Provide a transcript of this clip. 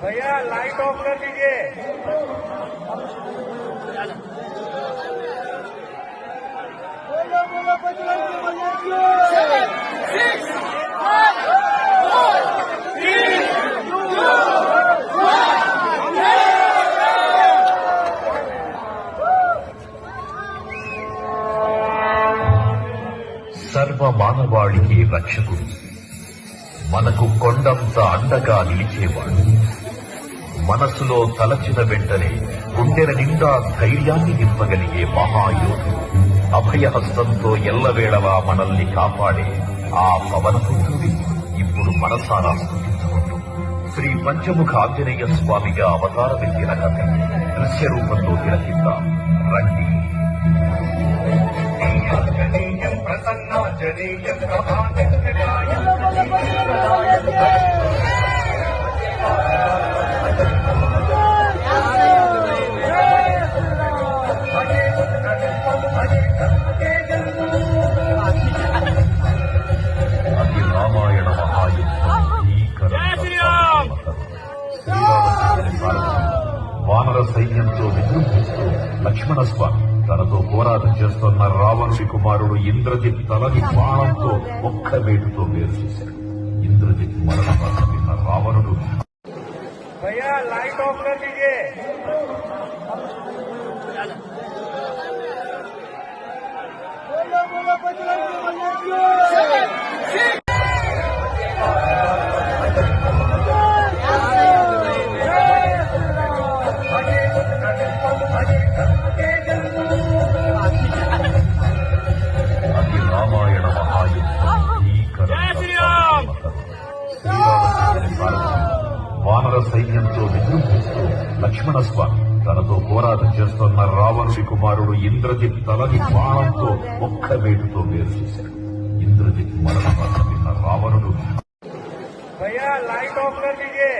भैया light of कर दीजिए। సర్వ మానవాళికి రక్షకుడు, మనకు కొండంత అండగా నిలిచేవాడు, మనసులో తలచిన వెంటనే గుండెల నిండా ధైర్యాన్ని నింపగలిగే మహాయోధుడు, అభయహస్తంతో ఎల్లవేళలా మనల్ని కాపాడే ఆ పవనపుత్రుడి ఇప్పుడు మనసారా స్తుతించుకుంటూ శ్రీ పంచముఖ ఆంజనేయ స్వామిగా అవతారమెత్తిన కథ దృశ్య రూపంలో తిలకిద్దాం రండి. ప్రసన్నాంజనేయం అది రామాయణ మహాయుద్ధం వానర సైన్యంతో విజృంభిస్తూ లక్ష్మణస్వామి తనతో పోరాటం చేస్తున్న రావణుడి కుమారుడు ఇంద్రజిత్ తలని బాణంతో ఒక్క వేటుతో వేరు చేశాడు. ఇంద్రజిత్ మరణ వార్త విన్న రావణుడు भैया लाइट ऑफ कर दीजिए। అది రామాయణ మహాయుద్ధం వానర సైన్యంతో విజృంభిస్తూ లక్ష్మణస్వామి తనతో పోరాటం చేస్తున్న రావణుడి కుమారుడు ఇంద్రజిత్ తలని బాణంతో ఒక్క వేటుతో వేరు చేశాడు. ఇంద్రజిత్ మరణ వార్త విన్న రావణుడు भैया लाइट ऑफ कर दीजिए।